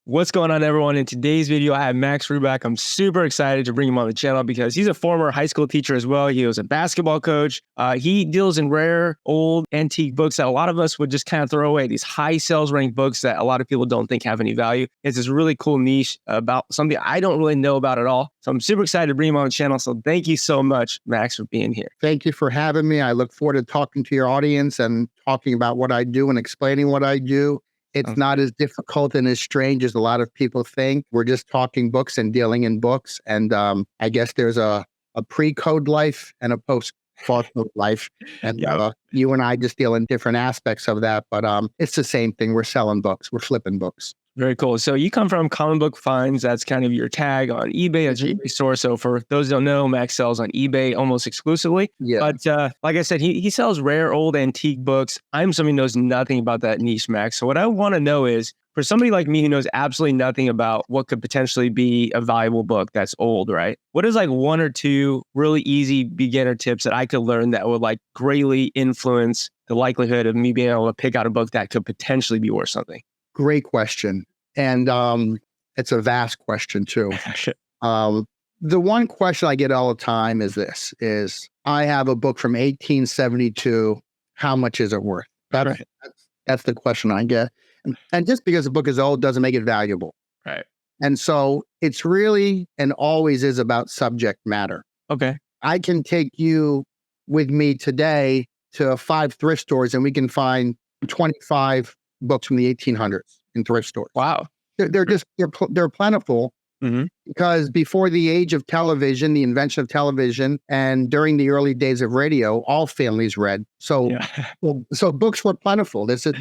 What's going on, everyone? In today's video, I have Max Ruback. I'm super excited to bring him on the channel because he's a former high school teacher as well. He was a basketball coach. He deals in rare, old, antique books that a lot of us would just kind of throw away. These high sales rank books that a lot of people don't think have any value. It's this really cool niche about something I don't really know about at all. So I'm super excited to bring him on the channel. So thank you so much, Max, for being here. Thank you for having me. I look forward to talking to your audience and talking about what I do and explaining what I do. It's not as difficult and as strange as a lot of people think. We're just talking books and dealing in books. And I guess there's a pre-code life and a post-code life. And you and I just deal in different aspects of that. But it's the same thing. We're selling books. We're flipping books. Very cool. So you come from CommonGroundFinds. That's kind of your tag on eBay as your eBay store. So for those who don't know, Max sells on eBay almost exclusively. Yeah. But like I said, he sells rare, old, antique books. I'm somebody who knows nothing about that niche, Max. So what I want to know is, for somebody like me who knows absolutely nothing about what could potentially be a valuable book that's old, right? What is like one or two really easy beginner tips that I could learn that would like greatly influence the likelihood of me being able to pick out a book that could potentially be worth something? Great question. And it's a vast question too. The one question I get all the time is this, I have a book from 1872. How much is it worth? That's the question I get. And just because a book is old doesn't make it valuable. Right. And so it's really and always is about subject matter. Okay. I can take you with me today to 5 thrift stores and we can find 25 books from the 1800s in thrift stores. Wow. They're plentiful because before the age of television, the invention of television, and during the early days of radio, all families read. So, so books were plentiful. This is,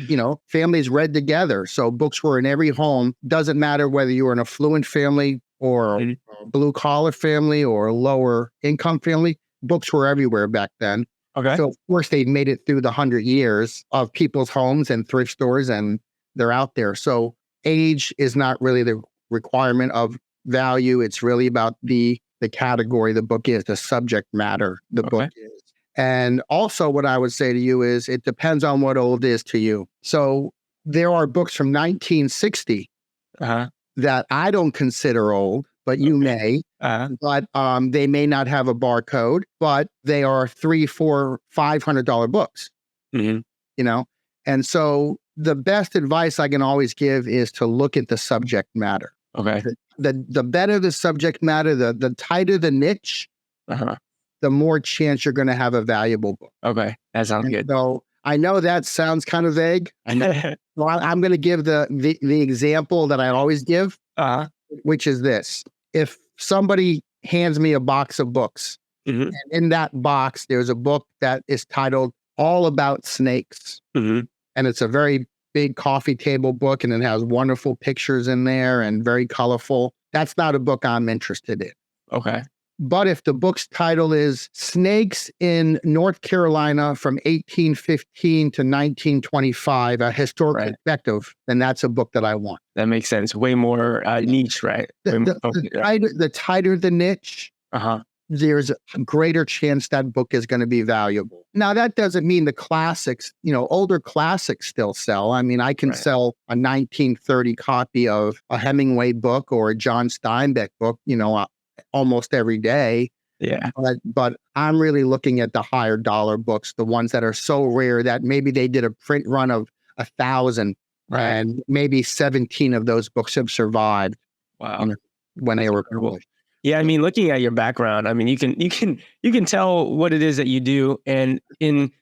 families read together. So books were in every home. Doesn't matter whether you were an affluent family or a blue collar family or a lower income family. Books were everywhere back then. Okay. So of course they made it through the 100 years of people's homes and thrift stores, and they're out there. So age is not really the requirement of value. It's really about the category the book is, the subject matter the book is. And also what I would say to you is it depends on what old is to you. So there are books from 1960 that I don't consider old, but you may. But they may not have a barcode, but they are $300, $400, $500 books. And so the best advice I can always give is to look at the subject matter. Okay. The better the subject matter, the tighter the niche, the more chance you're going to have a valuable book. Okay. That sounds good. So I know that sounds kind of vague. I know. Well, I'm going to give the example that I always give, which is this. If somebody hands me a box of books, and in that box, there's a book that is titled All About Snakes. And it's a very big coffee table book, and it has wonderful pictures in there and very colorful. That's not a book I'm interested in. Okay. But if the book's title is Snakes in North Carolina from 1815 to 1925, a historical perspective, then that's a book that I want. That makes sense. Way more niche, right? The tighter the niche, there's a greater chance that book is going to be valuable. Now, that doesn't mean the classics, older classics still sell. I mean, I can sell a 1930 copy of a Hemingway book or a John Steinbeck book, almost every day. Yeah. But I'm really looking at the higher dollar books, the ones that are so rare that maybe they did a print run of 1,000 and maybe 17 of those books have survived. Wow. When they were published. Yeah, I mean, looking at your background, I mean, you can tell what it is that you do. And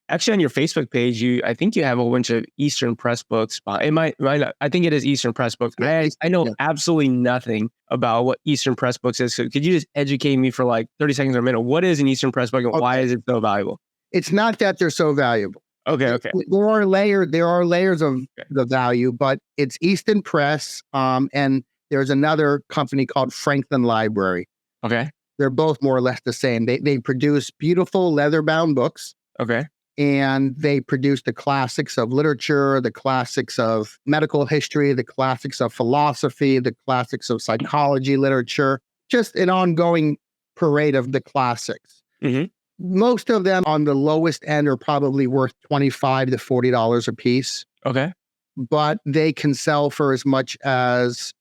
actually on your Facebook page, I think you have a whole bunch of Eastern Press books. It might not, I think it is Eastern Press books. I know absolutely nothing about what Eastern Press books is. So could you just educate me for like 30 seconds or a minute? What is an Eastern Press book and why is it so valuable? It's not that they're so valuable. Okay. There are layers of the value, but it's Eastern Press, and there's another company called Franklin Library. Okay. They're both more or less the same. They produce beautiful leather-bound books. Okay. And they produce the classics of literature, the classics of medical history, the classics of philosophy, the classics of psychology literature, just an ongoing parade of the classics. Most of them on the lowest end are probably worth $25 to $40 a piece. Okay. But they can sell for as much as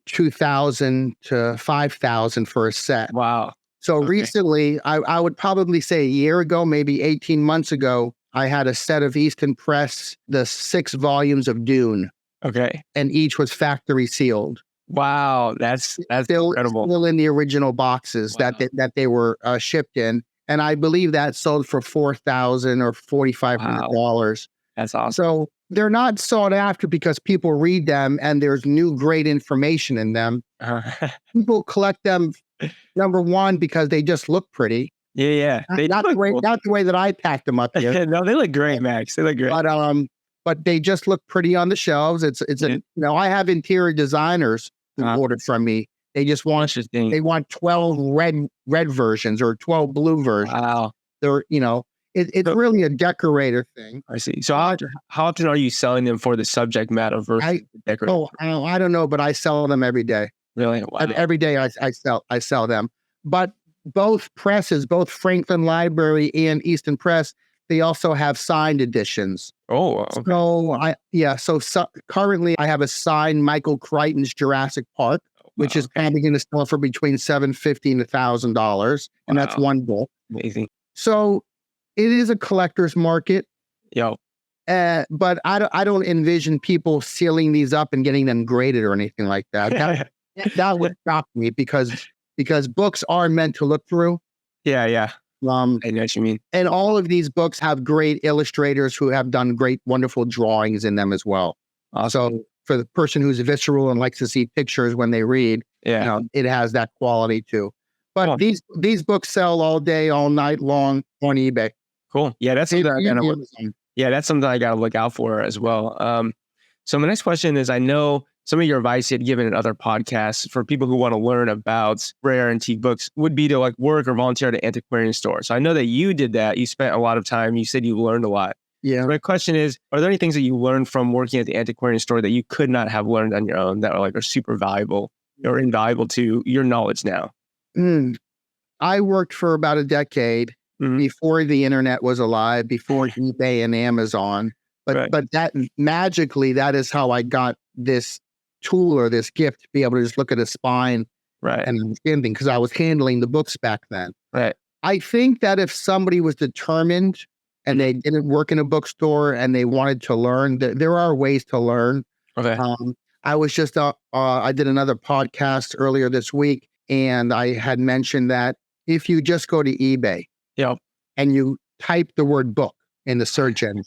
$2,000 to $5,000 for a set. Wow. So Okay. recently, I would probably say a year ago, maybe 18 months ago, I had a set of Easton Press, the 6 volumes of Dune, Okay. and each was factory sealed. Wow. That's Still, incredible. still in the original boxes Wow. that they were shipped in. And I believe that sold for $4,000 or $4,500. That's awesome. So they're not sought after because people read them and there's new great information in them. People collect them, number one, because they just look pretty. Yeah. They Not look the way, cool. not the way that I packed them up here. No, they look great, Max. They look great. But they just look pretty on the shelves. I have interior designers who ordered from me. They just want Interesting. they want 12 red versions or 12 blue versions. Wow. They're it's really a decorator thing. I see. So how often are you selling them for the subject matter versus the decorative? I don't know, but I sell them every day. Really? Wow. Every day I sell them. But both presses, both Franklin Library and Easton Press, they also have signed editions. Oh, okay. So currently I have a signed Michael Crichton's Jurassic Park, which is probably going to sell for between $750 and $1,000, and that's one book. Amazing. So it is a collector's market. Yo. But I don't envision people sealing these up and getting them graded or anything like that. That would shock me because books are meant to look through. Yeah. I know what you mean. And all of these books have great illustrators who have done great, wonderful drawings in them as well. Awesome. So for the person who's visceral and likes to see pictures when they read, it has that quality too. But these books sell all day, all night long on eBay. Cool. Yeah, that's something I got to look out for as well. So my next question is, I know some of your advice you had given in other podcasts for people who want to learn about rare antique books would be to work or volunteer at an antiquarian store. So I know that you did that. You spent a lot of time. You said you learned a lot. Yeah. So my question is, are there any things that you learned from working at the antiquarian store that you could not have learned on your own that are super valuable or invaluable to your knowledge now? I worked for about a decade before the internet was alive, before eBay and Amazon. But that magically, that is how I got this tool or this gift to be able to just look at a spine and understand things, because I was handling the books back then. Right. I think that if somebody was determined and they didn't work in a bookstore and they wanted to learn, there are ways to learn. Okay. I was just I did another podcast earlier this week, and I had mentioned that if you just go to eBay and you type the word book in the search engine,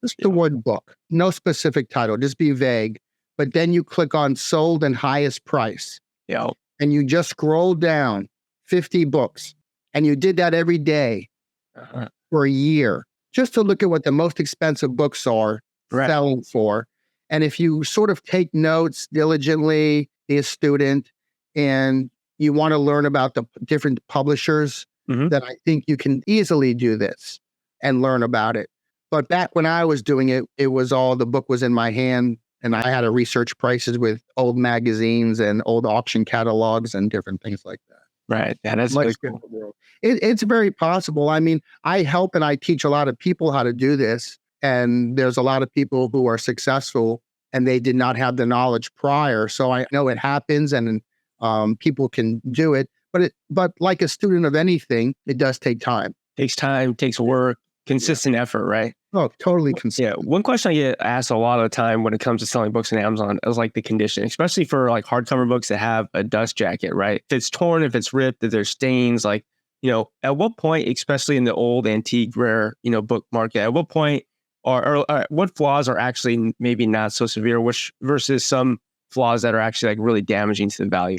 just the word book, no specific title, just be vague. But then you click on sold and highest price. And you just scroll down 50 books. And you did that every day for a year, just to look at what the most expensive books are selling for. And if you sort of take notes diligently, be a student, and you want to learn about the different publishers, then I think you can easily do this and learn about it. But back when I was doing it, the book was in my hand, and I had to research prices with old magazines and old auction catalogs and different things like that. Right. Yeah, that's really cool. It's very possible. I mean, I help and I teach a lot of people how to do this. And there's a lot of people who are successful and they did not have the knowledge prior. So I know it happens, and people can do it. But like a student of anything, it does take time. Takes time, takes work, consistent effort, right? Oh, totally consistent. Yeah. One question I get asked a lot of the time when it comes to selling books on Amazon is the condition, especially for hardcover books that have a dust jacket, right? If it's torn, if it's ripped, if there's stains, at what point, especially in the old antique rare, book market, at what point or what flaws are actually maybe not so severe, which versus some flaws that are actually really damaging to the value?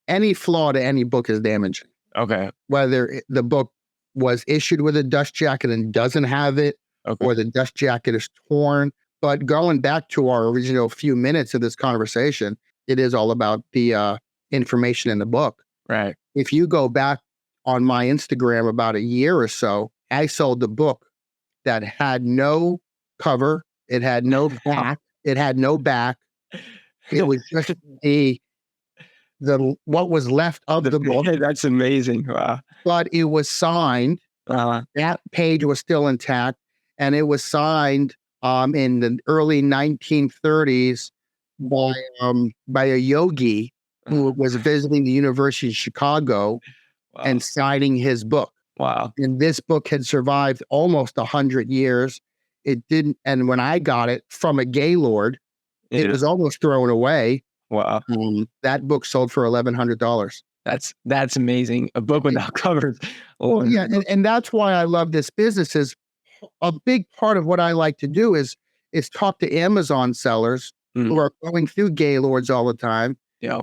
Any flaw to any book is damaging. Okay. Whether the book was issued with a dust jacket and doesn't have it, or the dust jacket is torn. But going back to our original few minutes of this conversation, it is all about the information in the book. Right. If you go back on my Instagram about a year or so, I sold the book that had no cover. It had no back. It had no back. It was just what was left of the book. That's amazing. Wow. But it was signed. That page was still intact, and it was signed in the early 1930s by a yogi who was visiting the University of Chicago Wow. and signing his book. Wow. And this book had survived almost 100 years. It didn't, and when I got it from a Gaylord, it was almost thrown away. Wow. That book sold for $1,100. That's amazing. A book without covers. Well, yeah, and that's why I love this business. Is a big part of what I like to do is talk to Amazon sellers who are going through Gaylords all the time. Yeah.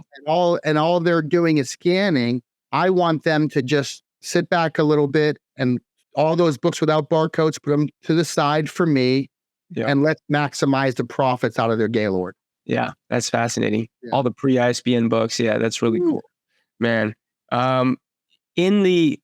And all they're doing is scanning. I want them to just sit back a little bit and all those books without barcodes, put them to the side for me, and let's maximize the profits out of their Gaylord. Yeah, that's fascinating. Yeah. All the pre-ISBN books. Yeah, that's really cool, man. In the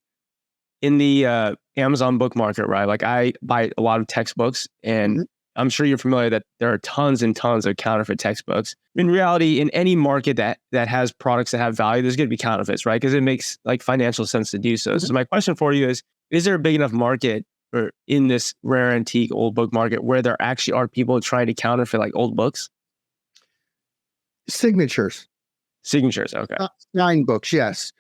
Amazon book market, right? Like I buy a lot of textbooks, and I'm sure you're familiar that there are tons and tons of counterfeit textbooks. In reality, in any market that has products that have value, there's going to be counterfeits, right? Because it makes like financial sense to do so. So my question for you is there a big enough market or in this rare antique old book market where there actually are people trying to counterfeit like old books? Signatures, okay. Signed books, yes.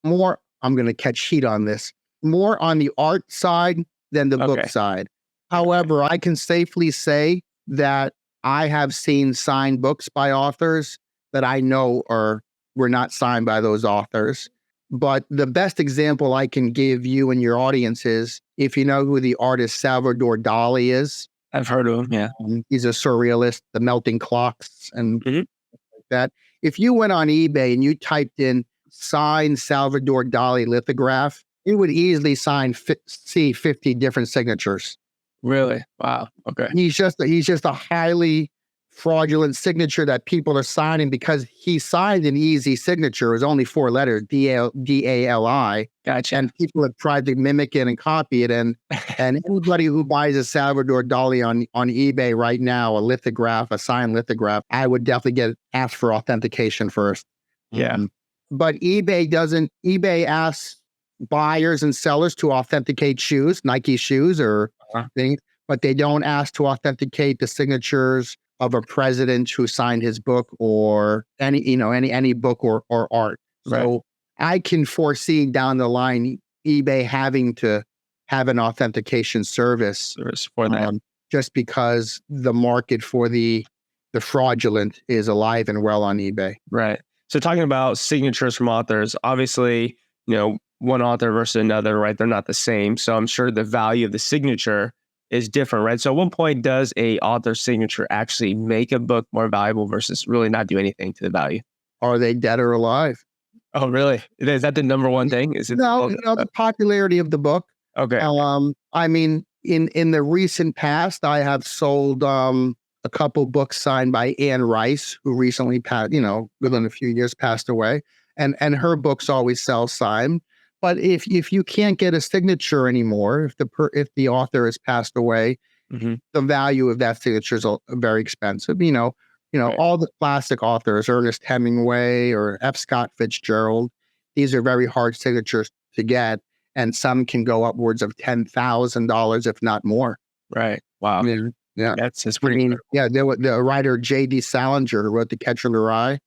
More, I'm going to catch heat on this. More on the art side than the book side. However, I can safely say that I have seen signed books by authors that I know were not signed by those authors. But the best example I can give you and your audience is, if you know who the artist Salvador Dali is. I've heard of him, yeah. He's a surrealist, the melting clocks and like that. If you went on eBay and you typed in signed Salvador Dali lithograph, it would easily see 50 different signatures. Really? Wow. Okay. He's just a highly fraudulent signature that people are signing because he signed an easy signature. It was only 4 letters, D-A-L-I. Gotcha. And people have tried to mimic it and copy it. And anybody who buys a Salvador Dali on eBay right now, a signed lithograph, I would definitely ask for authentication first. Yeah. But eBay asks buyers and sellers to authenticate shoes, Nike shoes or things, but they don't ask to authenticate the signatures of a president who signed his book or any book or art. Right. So I can foresee down the line eBay having to have an authentication service for that, just because the market for the fraudulent is alive and well on eBay. Right. So talking about signatures from authors, obviously, one author versus another, right? They're not the same. So I'm sure the value of the signature is different, right? So at one point, does a author's signature actually make a book more valuable versus really not do anything to the value? Are they dead or alive? Oh, really? Is that the number one thing? Is it the popularity of the book. Okay. I mean, in the recent past, I have sold a couple books signed by Anne Rice, who recently passed, within a few years passed away, and her books always sell signed. But if you can't get a signature anymore, if the author has passed away, the value of that signature is very expensive. Right. All the classic authors, Ernest Hemingway or F. Scott Fitzgerald, these are very hard signatures to get, and some can go upwards of $10,000, if not more. Right. Wow. Yeah, that's pretty. The writer J.D. Salinger, who wrote The Catcher in the Rye,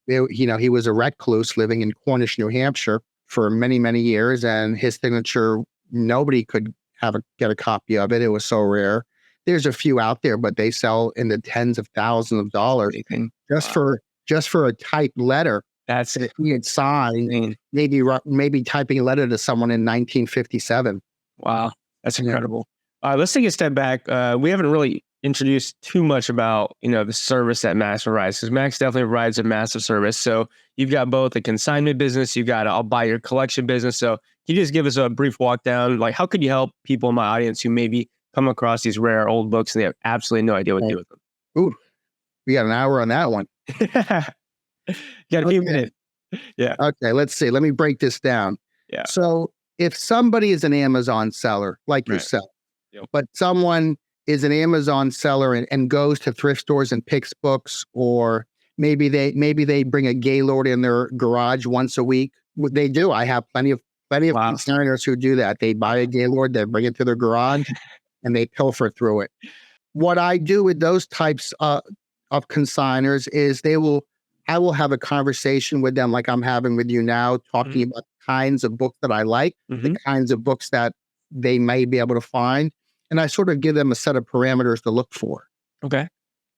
he was a recluse living in Cornish, New Hampshire, for many, many years, and his signature, nobody could get a copy of it. It was so rare. There's a few out there, but they sell in the tens of thousands of dollars just for a typed letter. That's it. He had signed, maybe typing a letter to someone in 1957. Wow, that's incredible. Let's take a step back. We haven't really introduced too much about the service that Max provides, because Max definitely provides a massive service. So you've got both a consignment business, you've got I'll buy your collection business. So can you just give us a brief walk down? Like, how could you help people in my audience who maybe come across these rare old books and they have absolutely no idea what to do with them? Ooh, we got an hour on that one. Got a few minutes. Yeah. Okay, let's see. Let me break this down. Yeah. So if somebody is an Amazon seller like yourself, but someone is an Amazon seller and goes to thrift stores and picks books, or maybe they bring a Gaylord in their garage once a week. They do. I have plenty of consignors who do that. They buy a Gaylord, they bring it to their garage, and they pilfer through it. What I do with those types of consigners is I will have a conversation with them like I'm having with you now, talking about the kinds of books that I like, the kinds of books that they may be able to find. And I sort of give them a set of parameters to look for. Okay.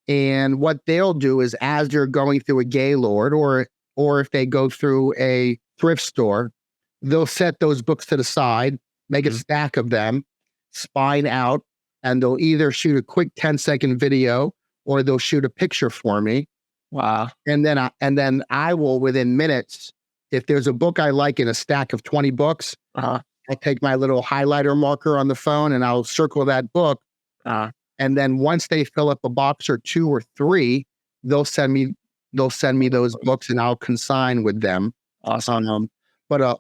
And what they'll do is as they're going through a Gaylord or if they go through a thrift store, they'll set those books to the side, make a stack of them, spine out, and they'll either shoot a quick 10-second video or they'll shoot a picture for me. Wow. And then I will, within minutes, if there's a book I like in a stack of 20 books, I'll take my little highlighter marker on the phone and I'll circle that book. And then once they fill up a box or two or three, they'll send me those books and I'll consign with them. Awesome. But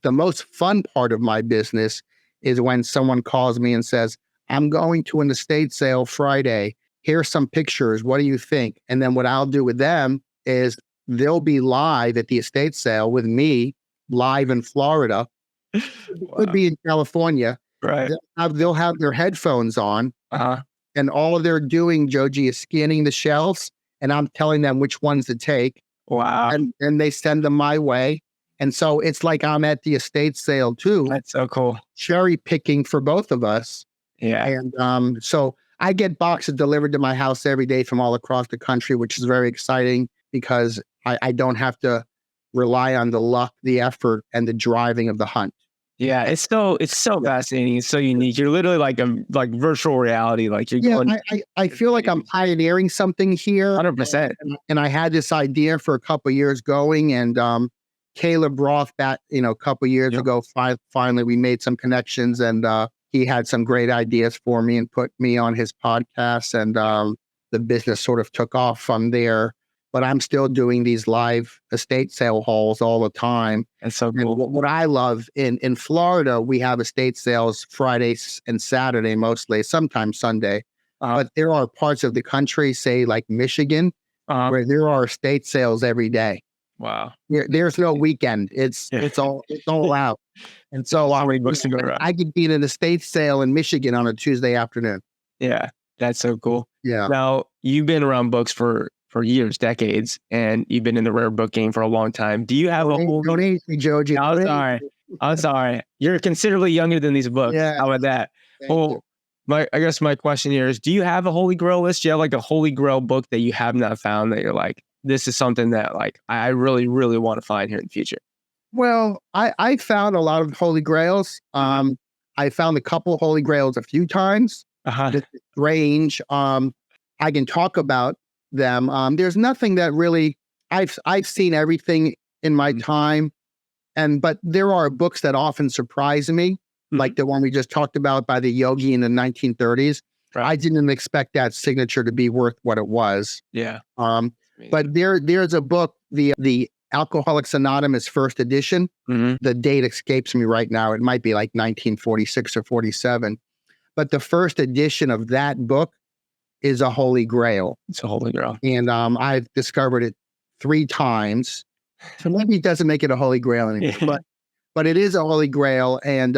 the most fun part of my business is when someone calls me and says, I'm going to an estate sale Friday. Here's some pictures. What do you think? And then what I'll do with them is they'll be live at the estate sale with me, live in Florida. Wow. Could be in California. Right. They'll have their headphones on. And all they're doing, Joji, is scanning the shelves. And I'm telling them which ones to take. Wow. And they send them my way. And so it's like I'm at the estate sale too. That's so cool. Cherry picking for both of us. Yeah. And so I get boxes delivered to my house every day from all across the country, which is very exciting because I don't have to rely on the luck, the effort, and the driving of the hunt. Yeah, it's so fascinating. It's so unique. You're literally like virtual reality. Like you're going. I feel like I'm pioneering something here. 100%. And I had this idea for a couple of years going, and Caleb Roth back, a couple of years ago, finally we made some connections, and he had some great ideas for me and put me on his podcast, and the business sort of took off from there. But I'm still doing these live estate sale hauls all the time. That's so cool. And what I love in Florida, we have estate sales Fridays and Saturday mostly, sometimes Sunday. But there are parts of the country, say like Michigan, where there are estate sales every day. Wow. There's no weekend. It's all out. And so many books to go around. I could be in an estate sale in Michigan on a Tuesday afternoon. Yeah, that's so cool. Yeah. Now, you've been around books for years, decades, and you've been in the rare book game for a long time. Do you have Don't age me, Joji. I'm sorry. You're considerably younger than these books. Yeah. How about that? I guess my question here is, do you have a holy grail list? Do you have like a holy grail book that you have not found that you're like, this is something that like I really, really want to find here in the future? Well, I found a lot of holy grails. I found a couple holy grails a few times. This is strange. I can talk about them. There's nothing that really I've seen everything in my time, but there are books that often surprise me, like the one we just talked about by the yogi in the 1930s. Right. I didn't expect that signature to be worth what it was. Yeah. But there's a book, the Alcoholics Anonymous first edition. The date escapes me right now. It might be like 1946 or 47. But the first edition of that book is a holy grail. It's a holy grail. And I've discovered it 3 times. So maybe it doesn't make it a holy grail anymore. But it is a holy grail. And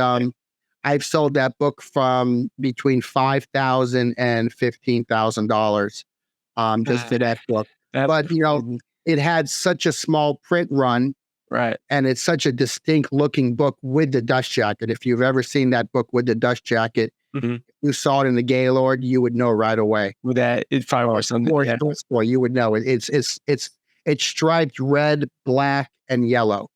I've sold that book from between $5,000 and $15,000 just for that book. But, it had such a small print run. Right. And it's such a distinct looking book with the dust jacket. If you've ever seen that book with the dust jacket, if you saw it in the Gaylord, you would know right away. With that, it's probably or something. Or you would know it. It's striped red, black, and yellow.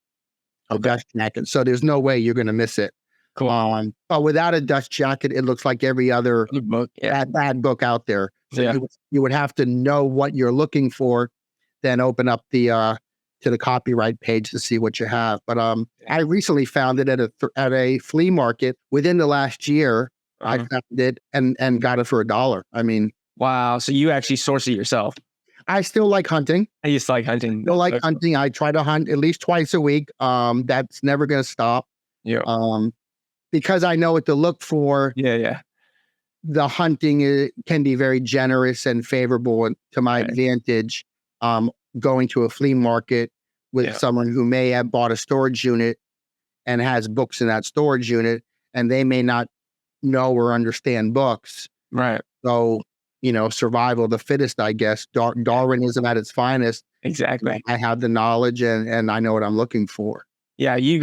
A dust jacket. So there's no way you're going to miss it. Cool. But without a dust jacket, it looks like every other book, bad book out there. So you would have to know what you're looking for, then open up to the copyright page to see what you have. But I recently found it at a flea market within the last year. I found it and got it for $1. I mean, wow. So you actually source it yourself? I still like hunting. I used to like hunting. Still like hunting. I try to hunt at least twice a week. That's never going to stop. Yeah. Because I know what to look for. Yeah. The hunting can be very generous and favorable to my advantage. Going to a flea market with someone who may have bought a storage unit and has books in that storage unit, and they may not know or understand books. Right. So survival of the fittest, I guess, Darwinism at its finest. Exactly. I have the knowledge and I know what I'm looking for. Yeah, you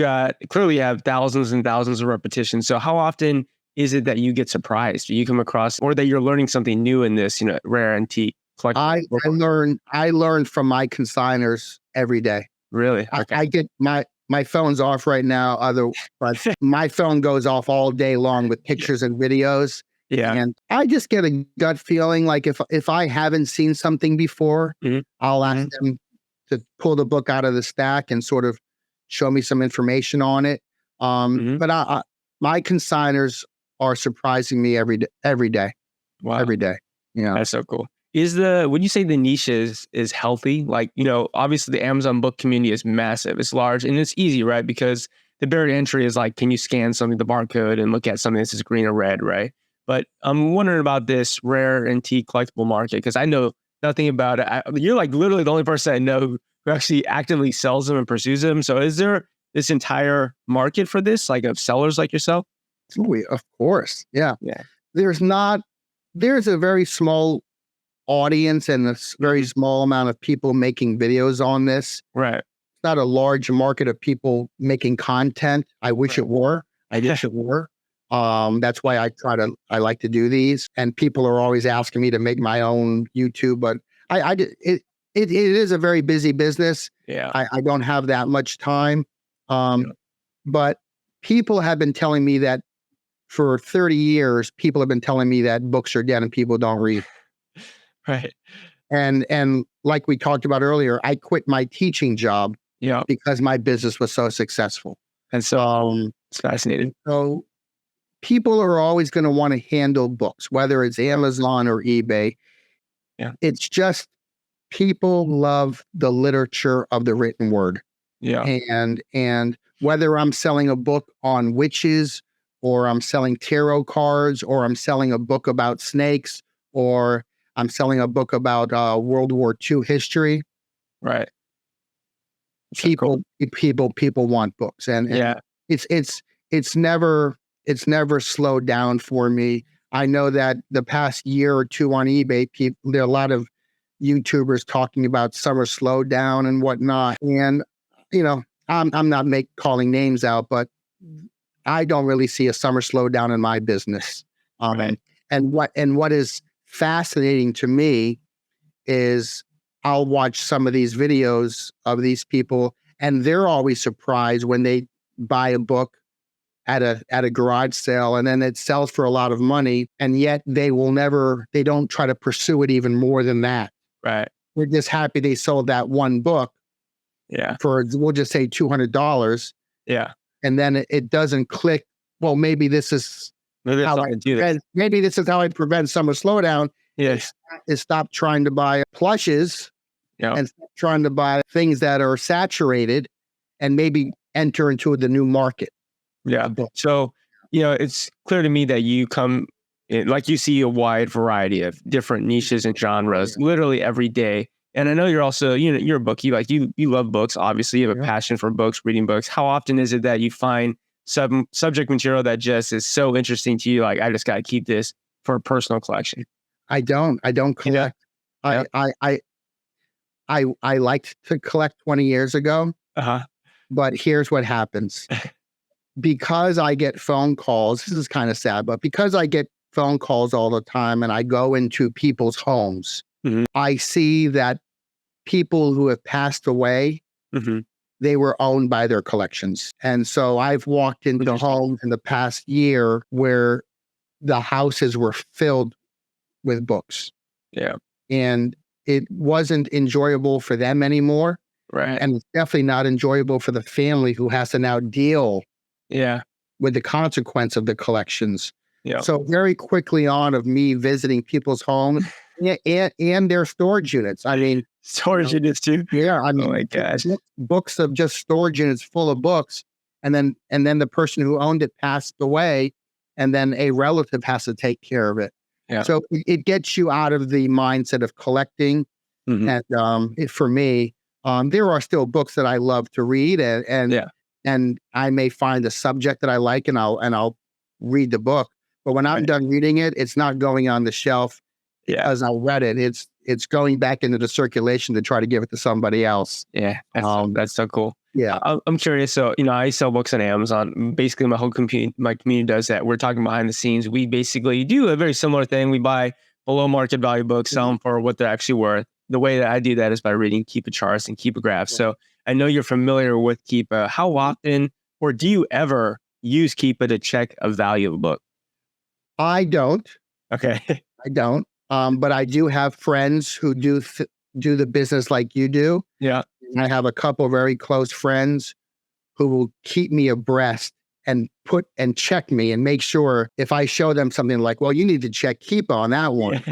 clearly have thousands and thousands of repetitions. So how often is it that you get surprised? Do you come across, or that you're learning something new in this, rare antique collectible? I learn from my consigners every day. Really? Okay. I get my phone's off right now, but my phone goes off all day long with pictures and videos. Yeah. And I just get a gut feeling like if I haven't seen something before, I'll ask them to pull the book out of the stack and sort of show me some information on it. But my consigners are surprising me every day. Wow. Every day. Yeah. That's so cool. Would you say the niche is healthy? Like, obviously the Amazon book community is massive. It's large and it's easy, right? Because the barrier to entry is like, can you scan something, the barcode, and look at something that says green or red, right? But I'm wondering about this rare antique collectible market, because I know nothing about it. You're like literally the only person I know who actually actively sells them and pursues them. So is there this entire market for this, like of sellers like yourself? Of course. Yeah. Yeah. There's a very small audience and a very small amount of people making videos on this. Right. It's not a large market of people making content. I wish it were. I wish it were. That's why I like to do these. And people are always asking me to make my own YouTube, but it is a very busy business. Yeah. I don't have that much time. But people have been telling me that for 30 years, people have been telling me that books are dead and people don't read. Right. And like we talked about earlier, I quit my teaching job because my business was so successful. And so it's fascinating. So people are always going to want to handle books, whether it's Amazon or eBay. Yeah. It's just people love the literature of the written word. Yeah. And whether I'm selling a book on witches, or I'm selling tarot cards, or I'm selling a book about snakes, or I'm selling a book about World War II history. Right. People want books, and it's never slowed down for me. I know that the past year or two on eBay, there are a lot of YouTubers talking about summer slowdown and whatnot. And I'm not calling names out, but I don't really see a summer slowdown in my business. Right. And what is fascinating to me is I'll watch some of these videos of these people, and they're always surprised when they buy a book at a garage sale, and then it sells for a lot of money, and yet they don't try to pursue it even more than that. Right. We're just happy they sold that one book. Yeah. For, we'll just say $200. Yeah. And then it doesn't click. Well, maybe this is how I do this. Maybe this is how I prevent summer slowdown. Yes. Is stop trying to buy plushes and stop trying to buy things that are saturated, and maybe enter into the new market. Yeah. So, it's clear to me that you come like you see a wide variety of different niches and genres literally every day. And I know you're also, you're a bookie, you love books. Obviously, you have a passion for books, reading books. How often is it that you find subject material that just is so interesting to you? Like, I just got to keep this for a personal collection. I don't collect. I liked to collect 20 years ago. But here's what happens. Because I get phone calls, this is kind of sad, but because I get phone calls all the time and I go into people's homes, I see that people who have passed away, they were owned by their collections. And so I've walked into homes in the past year where the houses were filled with books. Yeah. And it wasn't enjoyable for them anymore. Right. And it's definitely not enjoyable for the family who has to now deal with the consequence of the collections. Yeah. So very quickly on of me visiting people's homes and their storage units. I mean, storage units too. Yeah. I mean, oh my gosh. Books of just storage units full of books. And then the person who owned it passed away, and then a relative has to take care of it. Yeah. So it gets you out of the mindset of collecting. And for me, there are still books that I love to read, and I may find a subject that I like, and I'll read the book. But when I'm done reading it, it's not going on the shelf Yeah. as I read it. It's going back into the circulation to try to give it to somebody else. Yeah. That's so cool. Yeah. I'm curious. So, I sell books on Amazon. Basically, my whole community does that. We're talking behind the scenes. We basically do a very similar thing. We buy below market value books, sell them for what they're actually worth. The way that I do that is by reading Keepa charts and Keepa graphs. So I know you're familiar with Keepa. How often, or do you ever use Keepa to check a value of a book? I don't. Okay. I don't. But I do have friends who do the business like you do. Yeah. I have a couple of very close friends who will keep me abreast and check me and make sure if I show them something like, well, you need to check Keepa on that one.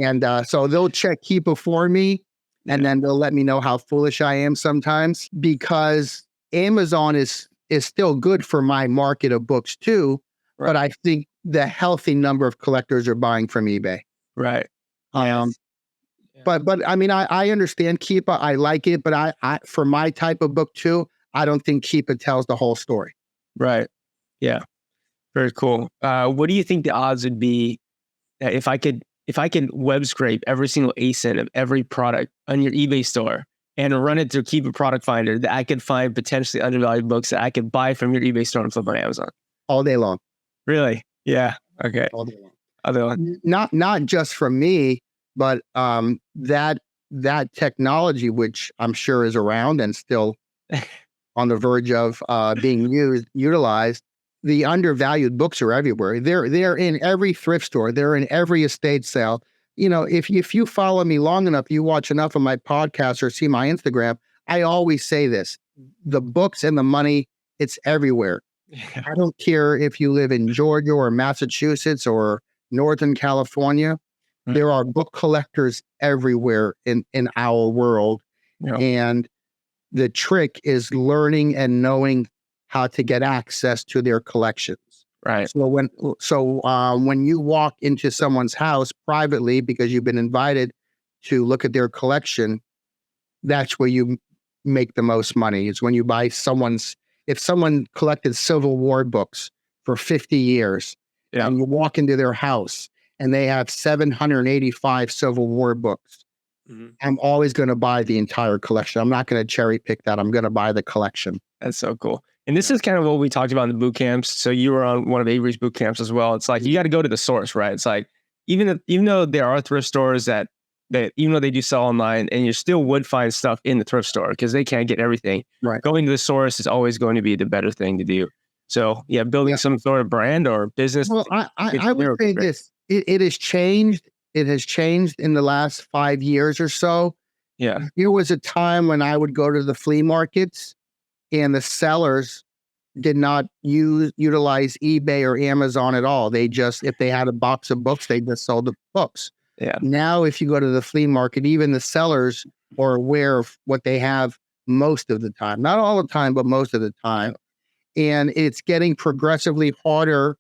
And so they'll check Keepa for me, and then they'll let me know how foolish I am sometimes, because Amazon is still good for my market of books too. Right. But I think the healthy number of collectors are buying from eBay. Right. But I mean, I understand Keepa. I like it, but I for my type of book too, I don't think Keepa tells the whole story. Right. Yeah. Very cool. What do you think the odds would be that if I could web scrape every single ASIN of every product on your eBay store and run it through Keepa Product Finder, that I could find potentially undervalued books that I could buy from your eBay store and flip on Amazon? All day long. Really? Yeah. Okay. All day long. Other one. Not just from me, but that technology, which I'm sure is around and still on the verge of being utilized. The undervalued books are everywhere. They're in every thrift store. They're in every estate sale. If you follow me long enough, you watch enough of my podcast or see my Instagram, I always say this: the books and the money, it's everywhere. Yeah. I don't care if you live in Georgia or Massachusetts or Northern California. Mm-hmm. There are book collectors everywhere in our world. Yeah. And the trick is learning and knowing how to get access to their collections. Right. So when you walk into someone's house privately because you've been invited to look at their collection, that's where you make the most money. It's when you buy if someone collected Civil War books for 50 years, and you walk into their house and they have 785 Civil War books, I'm always going to buy the entire collection. I'm not going to cherry pick that. I'm going to buy the collection. That's so cool. And this is kind of what we talked about in the boot camps. So you were on one of Avery's boot camps as well. It's like, you got to go to the source, right? It's like, even though there are thrift stores that even though they do sell online, and you still would find stuff in the thrift store because they can't get everything. Right. Going to the source is always going to be the better thing to do. So building some sort of brand or business. Well, I would say this, it has changed. It has changed in the last 5 years or so. Yeah. There was a time when I would go to the flea markets and the sellers did not utilize eBay or Amazon at all. They just, if they had a box of books, they just sold the books. Yeah. Now, if you go to the flea market, even the sellers are aware of what they have most of the time. Not all the time, but most of the time. And it's getting progressively harder,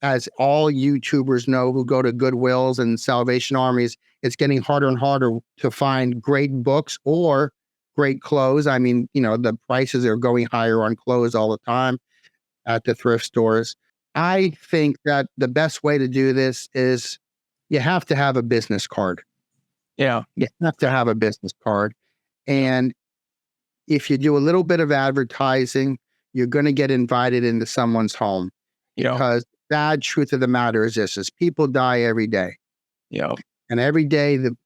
as all YouTubers know who go to Goodwills and Salvation Armies. It's getting harder and harder to find great books or great clothes. I mean, the prices are going higher on clothes all the time at the thrift stores. I think that the best way to do this is you have to have a business card. Yeah. You have to have a business card. And if you do a little bit of advertising, you're going to get invited into someone's home. Because the sad truth of the matter is this, is people die every day. Yeah. And every day the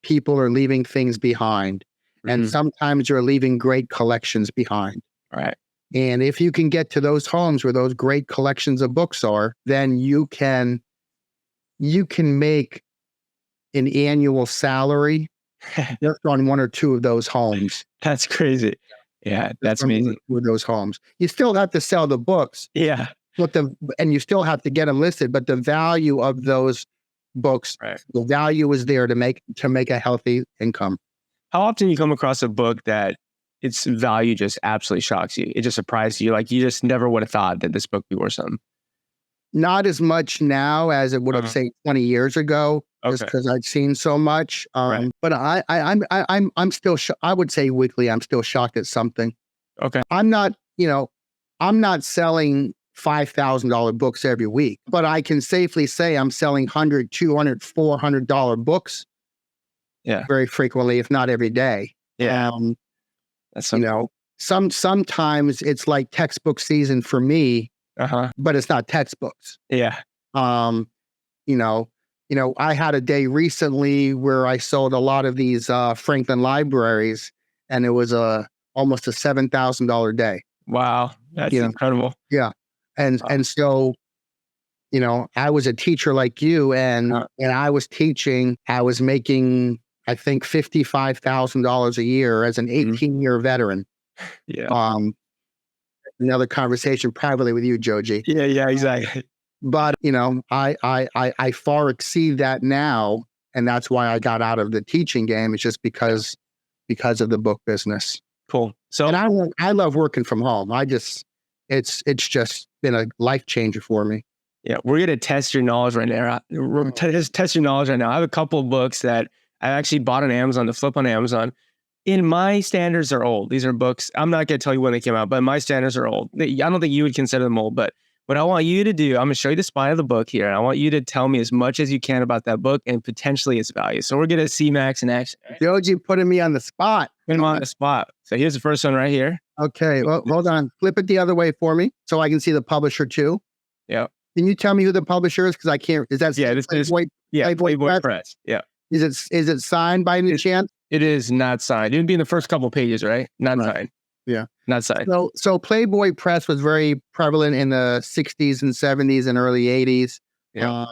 people are leaving things behind. And sometimes you're leaving great collections behind. Right. And if you can get to those homes where those great collections of books are, then you can make an annual salary just on one or two of those homes. That's crazy. Yeah, that's amazing. With those homes, you still have to sell the books. Yeah. And you still have to get them listed, but the value of those books, the value is there to make a healthy income. How often you come across a book that its value just absolutely shocks you? It just surprised you. Like, you just never would have thought that this book would be worth something. Not as much now as it would have, say, 20 years ago, just because I'd seen so much. But I'm still, I would say weekly, I'm still shocked at something. Okay. I'm not selling $5,000 books every week, but I can safely say I'm selling $100, $200, $400 books very frequently, if not every day. Yeah. That's you know, sometimes it's like textbook season for me, but it's not textbooks. Yeah. You know, I had a day recently where I sold a lot of these Franklin libraries, and it was almost a $7,000 day. Wow, that's incredible. Yeah, and so, I was a teacher like you, and I was teaching. I was making, I think, $55,000 a year as an 18-year veteran. Yeah. Another conversation privately with you, Joji. Yeah, exactly. But I far exceed that now, and that's why I got out of the teaching game. It's just because of the book business. Cool. So, and I love working from home. It's just been a life changer for me. Yeah, we're gonna test your knowledge right now. Test your knowledge right now. I have a couple of books that I actually bought on Amazon to flip on Amazon. In my standards, are old. These are books. I'm not gonna tell you when they came out, but my standards are old. I don't think you would consider them old, but what I want you to do, I'm gonna show you the spine of the book here. And I want you to tell me as much as you can about that book and potentially its value. So we're gonna see Max in action. Right? Joji putting me on the spot. Put him on the spot. So here's the first one right here. Okay, well, hold on. Flip it the other way for me so I can see the publisher too. Yeah. Can you tell me who the publisher is? Because I can't. Is that Playboy Press? Yeah. Is it signed by any chance? It is not signed. It would be in the first couple pages, right? Not signed. Yeah. Not signed. So Playboy Press was very prevalent in the 60s and 70s and early 80s. Yeah.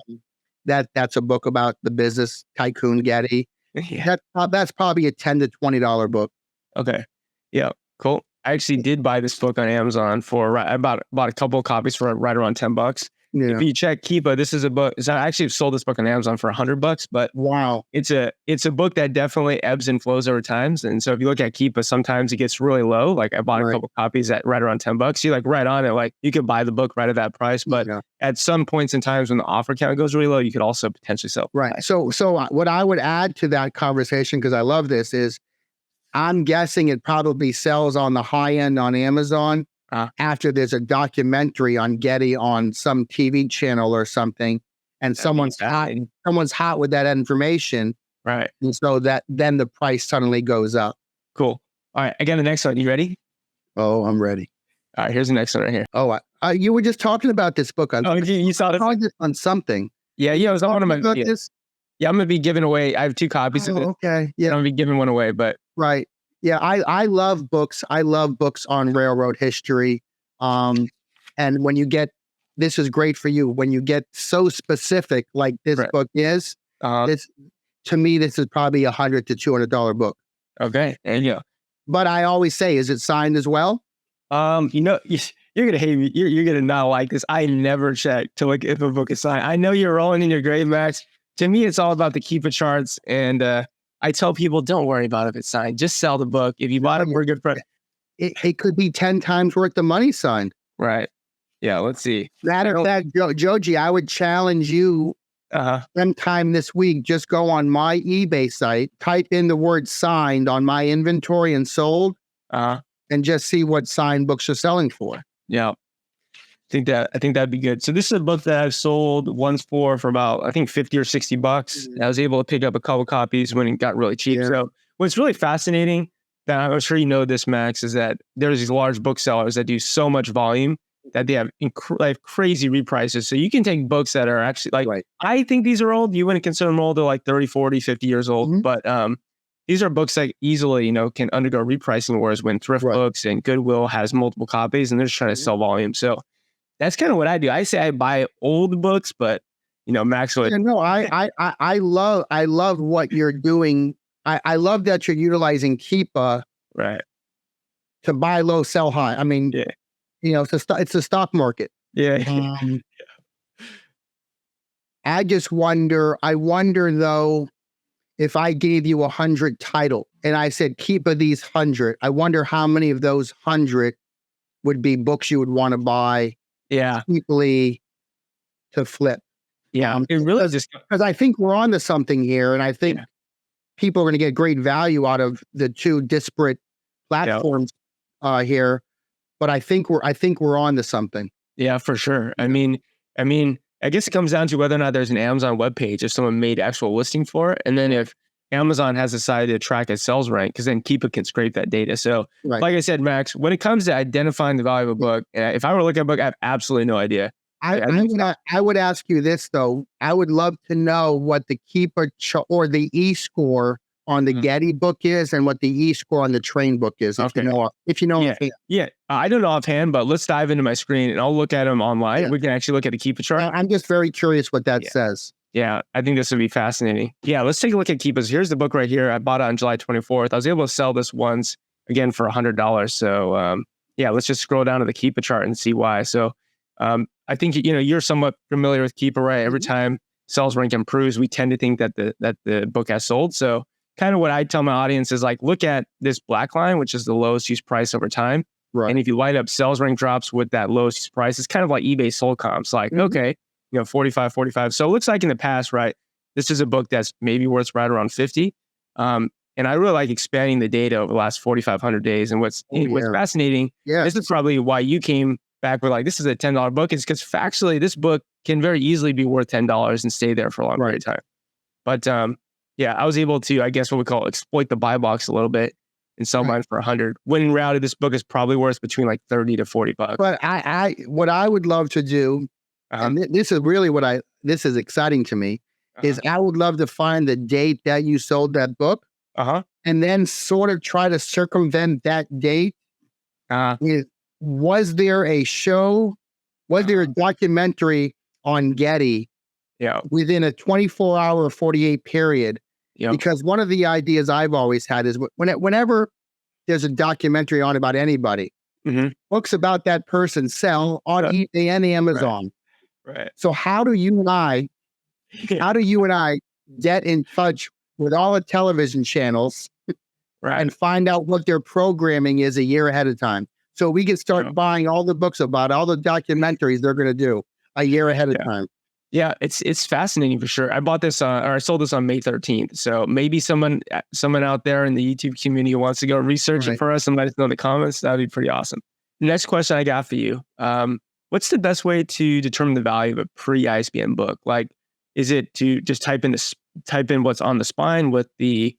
That's a book about the business tycoon Getty. Yeah. That's probably a $10 to $20 book. Okay. Yeah. Cool. I actually did buy this book on Amazon for I bought a couple of copies for right around $10. Yeah. If you check Keepa, this is a book. I actually sold this book on Amazon for $100, but wow, it's a book that definitely ebbs and flows over times. And so if you look at Keepa, sometimes it gets really low. Like I bought a couple copies at right around $10. You like right on it, like you could buy the book right at that price. But at some points in times when the offer count goes really low, you could also potentially sell. Right. So what I would add to that conversation, because I love this, is I'm guessing it probably sells on the high end on Amazon. After there's a documentary on Getty on some TV channel or something, and someone's hot with that information, right? And so then the price suddenly goes up. Cool. All right, I got the next one. You ready? Oh, I'm ready. All right, here's the next one right here. Oh, you were just talking about this book on. Oh, you saw this on something. Yeah, it was on one of my. Yeah, I'm gonna be giving away. I have 2 copies of it. Okay. Yeah, I'm gonna be giving one away, but right. Yeah, I love books. I love books on railroad history. And when you get, this is great for you. When you get so specific, like this book is, this to me, this is probably $100 to $200 book. Okay, there you go. But I always say, is it signed as well? You're gonna hate me. You're gonna not like this. I never check to look if a book is signed. I know you're rolling in your grave, Max. To me, it's all about the Keepa charts and. I tell people, don't worry about if it's signed. Just sell the book. If you bought it, we're good for it. It could be 10 times worth of money signed. Right. Yeah, let's see. Matter of fact, Joji, I would challenge you sometime this week, just go on my eBay site, type in the word signed on my inventory and sold, and just see what signed books are selling for. Yeah. I think that'd be good. So this is a book that I've sold once for about, I think, $50 or $60. I was able to pick up a couple copies when it got really cheap. Yeah. So what's really fascinating, that I'm sure you know this, Max, is that there's these large booksellers that do so much volume that they have crazy reprices. So you can take books that are actually I think these are old. You wouldn't consider them old. They're like 30, 40, 50 years old. But these are books that easily, can undergo repricing, whereas when Thrift Books and Goodwill has multiple copies and they're just trying to sell volume. So that's kind of what I do. I say I buy old books, but Max would. No, I love what you're doing. I love that you're utilizing Keepa to buy low, sell high. I mean, it's a stock market. Yeah. I just wonder. I wonder though, if I gave you 100 title and I said Keepa these 100, I wonder how many of those 100 would be books you would want to buy. Yeah, cheaply to flip. Yeah, it really just because I think we're onto something here, and I think people are going to get great value out of the 2 disparate platforms here. But I think we're onto something. Yeah, for sure. I guess it comes down to whether or not there's an Amazon webpage if someone made actual listing for it. And then if Amazon has decided to track its sales rank, because then Keepa can scrape that data. So Right. like I said, Max, when it comes to identifying the value of a book, if I were to look at a book, I have absolutely no idea. I would ask you this though. I would love to know what the Keepa or the e-score on the Getty book is, and what the e-score on the Train book is. If you know, offhand. Yeah. I don't know offhand, but let's dive into my screen and I'll look at them online. Yeah. We can actually look at the Keepa chart. I'm just very curious what that says. Yeah, I think this would be fascinating. Yeah, let's take a look at Keepa's. Here's the book right here. I bought it on July 24th. I was able to sell this once again for $100. So yeah, let's just scroll down to the Keepa chart and see why. So I think you're somewhat familiar with Keepa, right? Every time sales rank improves, we tend to think that the book has sold. So kind of what I tell my audience is like, look at this black line, which is the lowest used price over time. Right. And if you light up sales rank drops with that lowest used price, it's kind of like eBay sold comps. Like, okay, 45, 45. So it looks like in the past, right, this is a book that's maybe worth right around 50. And I really like expanding the data over the last 4,500 days. And what's fascinating, this is probably why you came back with like, this is a $10 book, is because factually this book can very easily be worth $10 and stay there for a long period of time. But yeah, I was able to, I guess what we call exploit the buy box a little bit and sell mine for 100. When in reality, this book is probably worth between like 30 to 40 bucks. But what I would love to do, and this is really this is exciting to me, is I would love to find the date that you sold that book, and then sort of try to circumvent that date. Was there a show? Was there a documentary on Getty within a 24-hour, 48 period? Because one of the ideas I've always had is whenever there's a documentary on about anybody, books about that person sell on eBay and Amazon. Right. So how do you and I get in touch with all the television channels and find out what their programming is a year ahead of time? So we can start buying all the books about all the documentaries they're going to do a year ahead of time. Yeah, it's fascinating for sure. I bought this or I sold this on May 13th. So maybe someone out there in the YouTube community wants to go research it for us and let us know in the comments. That'd be pretty awesome. Next question I got for you. What's the best way to determine the value of a pre-ISBN book? Like, is it to just type in what's on the spine with the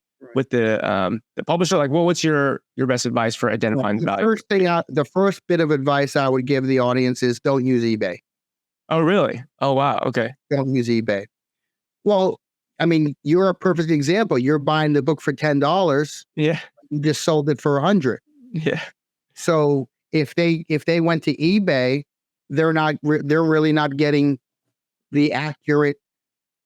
publisher? Like, well, what's your best advice for identifying the value? The first bit of advice I would give the audience is don't use eBay. Oh, really? Oh, wow. Okay. Don't use eBay. Well, I mean, you're a perfect example. You're buying the book for $10. Yeah. You just sold it for $100. Yeah. So if they went to eBay, they're really not getting the accurate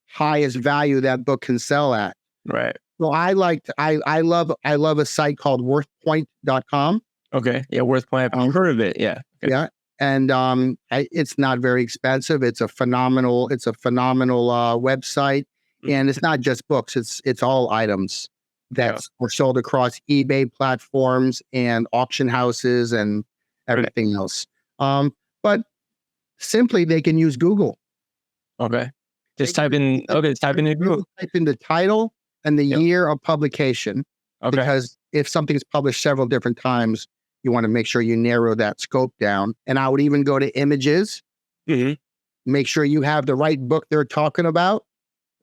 highest value that book can sell at. Right. So I love a site called worthpoint.com. Okay. Yeah, Worthpoint. I've heard of it. Yeah. Okay. Yeah. And it's not very expensive. It's a phenomenal website, and it's not just books. It's all items that are sold across eBay platforms and auction houses and everything else. But simply they can use Google. Okay. Just type in Google. Type in the title and the year of publication. Okay. Because if something's published several different times, you want to make sure you narrow that scope down. And I would even go to images, make sure you have the right book they're talking about.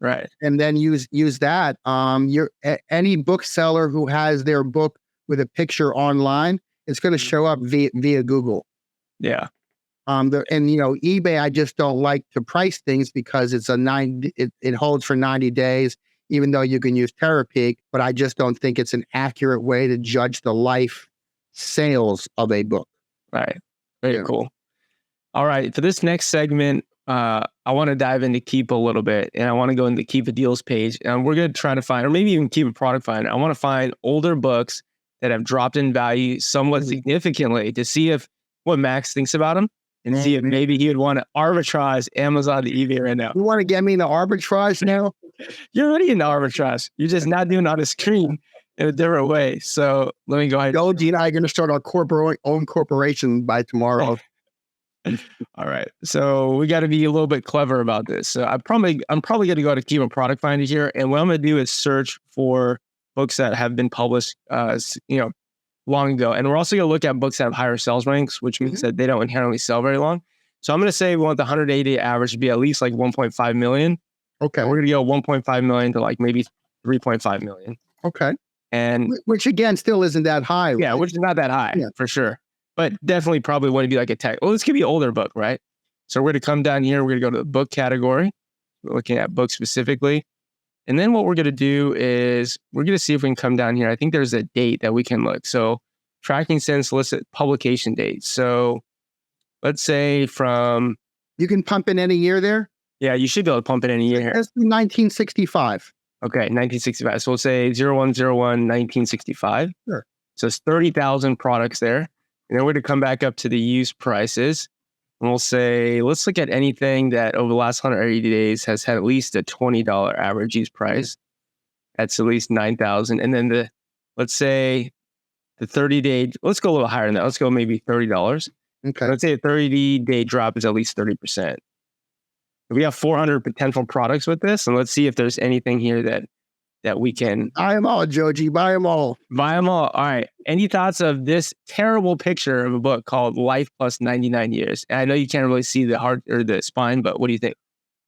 Right. And then use that. Any bookseller who has their book with a picture online, it's going to show up via Google. Yeah. eBay, I just don't like to price things because it holds for 90 days, even though you can use Terapeak, but I just don't think it's an accurate way to judge the life sales of a book. Right. Very cool. All right. For this next segment, I want to dive into Keepa a little bit, and I want to go into the Keepa deals page, and we're going to try to find, or maybe even Keepa product find. I want to find older books that have dropped in value somewhat significantly to see what Max thinks about them and see if maybe he would want to arbitrage Amazon to eBay right now. You want to get me into arbitrage now? You're already in arbitrage. You're just not doing it on a screen in a different way. So let me go ahead. Joji and I are going to start our own corporation by tomorrow. All right. So we got to be a little bit clever about this. So I'm probably going to go to Keepa Product Finder here. And what I'm going to do is search for books that have been published, long ago. And we're also going to look at books that have higher sales ranks, which means that they don't inherently sell very long. So I'm going to say we want the 180 average to be at least like 1.5 million. Okay. We're going to go 1.5 million to like maybe 3.5 million. Okay. And which again, still isn't that high. yeah, Right? which is not that high for sure. But definitely probably wouldn't be like a tech. Well, this could be an older book, right? So we're going to come down here. We're going to go to the book category. We're looking at books specifically. And then what we're going to do is we're going to see if we can come down here. I think there's a date that we can look. So tracking since listed publication date. So let's say from... You can pump in any year there? Yeah, you should be able to pump in any year here. That's 1965. Okay, 1965. So we'll say 0101 1965. Sure. So it's 30,000 products there. And then we're going to come back up to the used prices. And we'll say, let's look at anything that over the last 180 days has had at least a $20 average used price. That's at least 9,000. And then let's say the 30-day, let's go a little higher than that. Let's go maybe $30. Okay. Let's say a 30-day drop is at least 30%. We have 400 potential products with this, and let's see if there's anything here that we can... Buy them all, Joji. Buy them all. Buy them all. All right. Any thoughts of this terrible picture of a book called Life Plus 99 Years? And I know you can't really see the heart or the spine, but what do you think?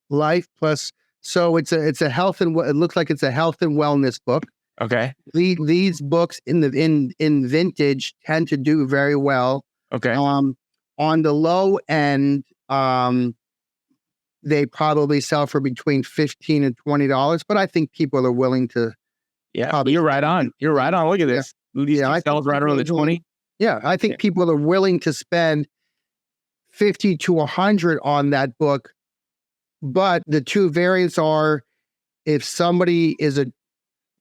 Life Plus. So it's a health and it looks like it's a health and wellness book. Okay. These books in vintage tend to do very well. Okay. On the low end, they probably sell for between $15 and $20, but I think people are willing to. Yeah, you're right on. You're right on. Look at this. Yeah, I sell right around the 20. Yeah, I think people are willing to spend 50 to 100 on that book. But the two variants are, if somebody is a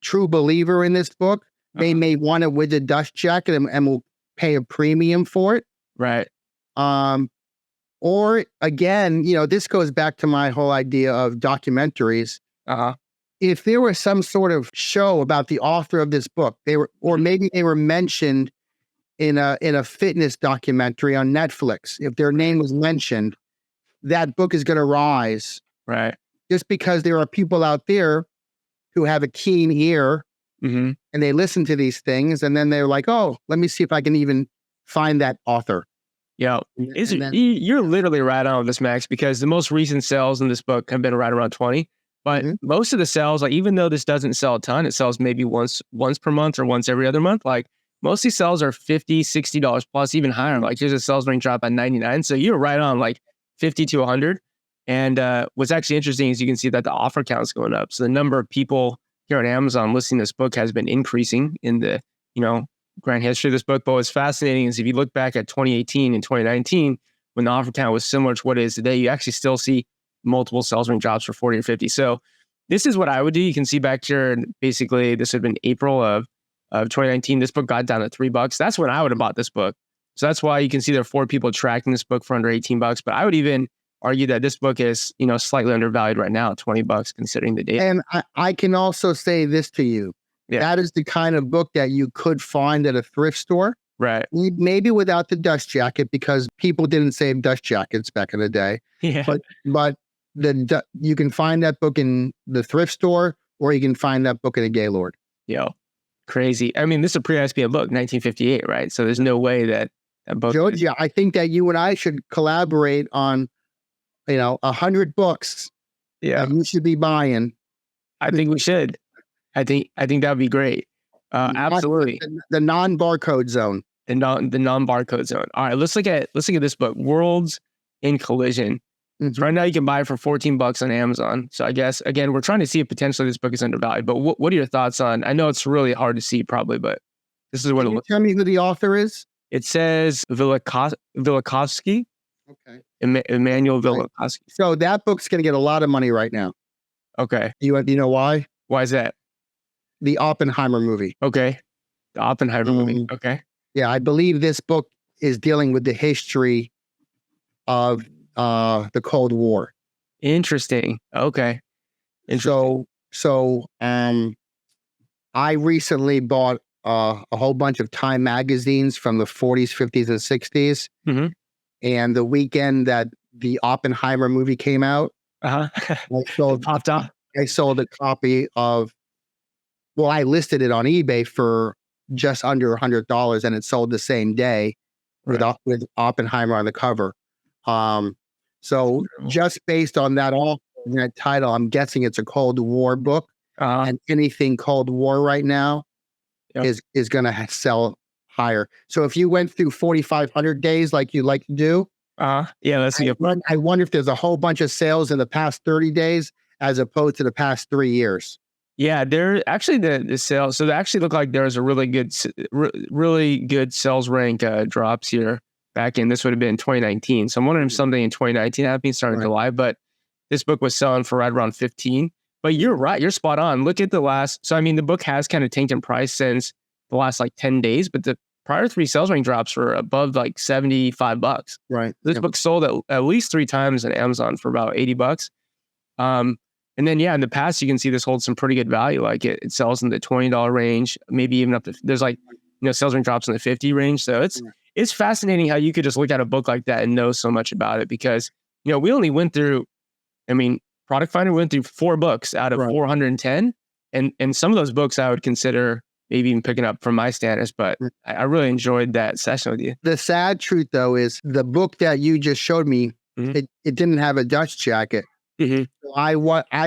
true believer in this book, they may want it with a dust jacket and will pay a premium for it. Right. Or again, this goes back to my whole idea of documentaries. If there was some sort of show about the author of this book, maybe they were mentioned in a fitness documentary on Netflix. If their name was mentioned, that book is going to rise. Right. Just because there are people out there who have a keen ear and they listen to these things, and then they're like, oh, let me see if I can even find that author. Yeah, you're literally right on with this, Max, because the most recent sales in this book have been right around 20. But most of the sales, like even though this doesn't sell a ton, it sells maybe once per month or once every other month. Like most of these sales are $50, $60 plus, even higher. Like here's a sales range drop at 99. So you're right on like 50 to 100. And what's actually interesting is you can see that the offer count is going up. So the number of people here on Amazon listing this book has been increasing in the, grand history of this book. But what's fascinating is if you look back at 2018 and 2019, when the offer count was similar to what it is today, you actually still see multiple sales range drops for 40 or 50. So this is what I would do. You can see back here, basically this would have been April of 2019. This book got down to $3. That's when I would have bought this book. So that's why you can see there are 4 people tracking this book for under $18. But I would even argue that this book is, slightly undervalued right now, $20 considering the data. And I can also say this to you. Yeah. That is the kind of book that you could find at a thrift store. Right. Maybe without the dust jacket, because people didn't save dust jackets back in the day. Yeah. But you can find that book in the thrift store, or you can find that book at a Gaylord. Yo, crazy. I mean, this is a pre-ISBN book, 1958, right? So there's no way that book... Joji, I think that you and I should collaborate on, 100 books that you should be buying. I think we should. I think that would be great. Absolutely. The non-barcode zone. The non-barcode zone. All right, let's look at this book, Worlds in Collision. So right now you can buy it for $14 on Amazon. So I guess, again, we're trying to see if potentially this book is undervalued. But what are your thoughts on, I know it's really hard to see probably, but this is what it looks like. Tell me who the author is? It says Velikovsky. Okay. Emmanuel Velikovsky. So that book's going to get a lot of money right now. Okay. You know why? Why is that? The Oppenheimer movie. Okay. The Oppenheimer movie. Okay. Yeah, I believe this book is dealing with the history of the Cold War. Interesting. Okay. So I recently bought a whole bunch of Time magazines from the 40s, 50s, and 60s. And the weekend that the Oppenheimer movie came out, I sold a copy of, I listed it on eBay for just under $100, and it sold the same day with Oppenheimer on the cover. So just based on that title, I'm guessing it's a Cold War book, and anything Cold War right now is going to sell higher. So if you went through 4,500 days like you like to do, that's a good point. I wonder if there's a whole bunch of sales in the past 30 days as opposed to the past 3 years. Yeah, they're actually the sales. So they actually look like there's a really good sales rank drops here back in. This would have been 2019. So I'm wondering if something in 2019 happened starting July, but this book was selling for right around 15. But you're right. You're spot on. Look at the last. So, I mean, the book has kind of tanked in price since the last like 10 days, but the prior 3 sales rank drops were above like $75. Right. This book sold at least 3 times on Amazon for about $80. And then, in the past, you can see this holds some pretty good value. Like it sells in the $20 range, maybe even up to, there's like, sales rank drops in the 50 range. So it's fascinating how you could just look at a book like that and know so much about it because, we only went through, Product Finder went through 4 books out of 410. And some of those books I would consider maybe even picking up from my status, but I really enjoyed that session with you. The sad truth though, is the book that you just showed me, it didn't have a dust jacket. So I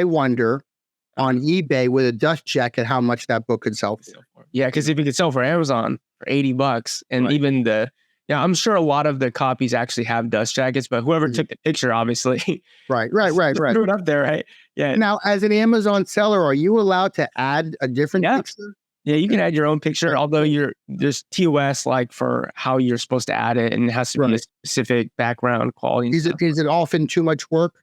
wonder on eBay with a dust jacket, how much that book could sell for. Yeah. Cause if you could sell for Amazon for $80 and even I'm sure a lot of the copies actually have dust jackets, but whoever took the picture, obviously. Right. Threw it up there, right? Yeah. Now, as an Amazon seller, are you allowed to add a different picture? Yeah, you can add your own picture, although there's TOS like for how you're supposed to add it, and it has to be a specific background quality. Is it often too much work?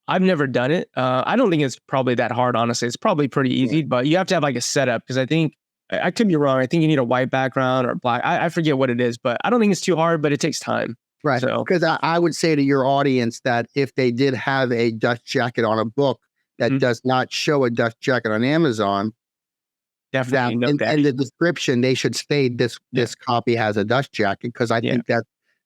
I've never done it. I don't think it's probably that hard, honestly. It's probably pretty easy, but you have to have like a setup because I think, I could be wrong. I think you need a white background or black. I forget what it is, but I don't think it's too hard, but it takes time. Right. Because I would say to your audience that if they did have a dust jacket on a book that does not show a dust jacket on Amazon, definitely in the description, they should state this copy has a dust jacket because I think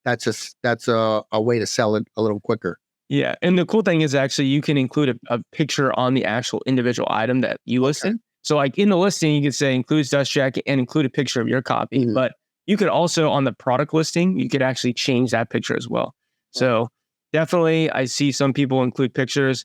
that's a way to sell it a little quicker. Yeah. And the cool thing is actually you can include a picture on the actual individual item that you listed. So like in the listing, you could say includes dust jacket and include a picture of your copy. But you could also on the product listing, you could actually change that picture as well. So definitely I see some people include pictures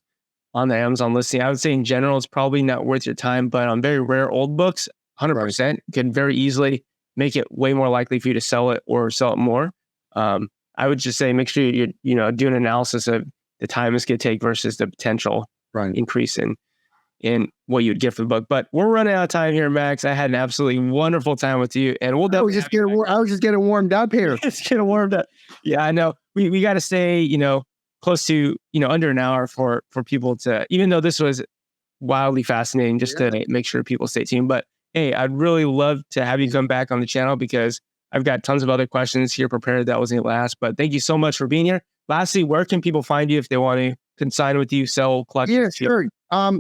on the Amazon listing. I would say in general, it's probably not worth your time, but on very rare old books, 100% can very easily make it way more likely for you to sell it or sell it more. I would just say, make sure you're, doing an analysis of the time it's going to take versus the potential increase in what you'd get for the book. But we're running out of time here, Max. I had an absolutely wonderful time with you, and we'll definitely. I was just getting warmed up here. Just getting warmed up. Yeah, I know. We got to stay, close to under an hour for people to. Even though this was wildly fascinating, just to make sure people stay tuned. But hey, I'd really love to have you come back on the channel because I've got tons of other questions here prepared that wasn't last. But thank you so much for being here. Lastly, where can people find you if they want to consign with you, sell, collect? Yeah, sure.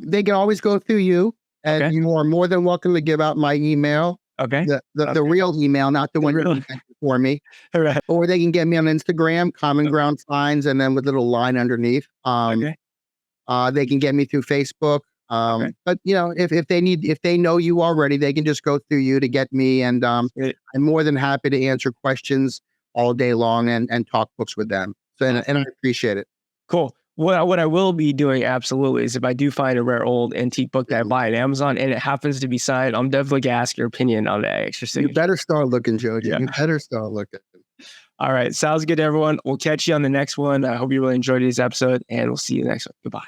They can always go through you, and you are more than welcome to give out my email. Okay. The real email, not the one you for me. All right. Or they can get me on Instagram, CommonGroundFinds, and then with a little line underneath. They can get me through Facebook. But if they know you already, they can just go through you to get me. And I'm more than happy to answer questions all day long and talk books with them. So, and I appreciate it. Cool. What I will be doing absolutely is if I do find a rare old antique book that I buy on Amazon and it happens to be signed, I'm definitely going to ask your opinion on that extra signature. You better start looking, Joji. You better start looking. All right. Sounds good, everyone. We'll catch you on the next one. I hope you really enjoyed this episode and we'll see you next one. Goodbye.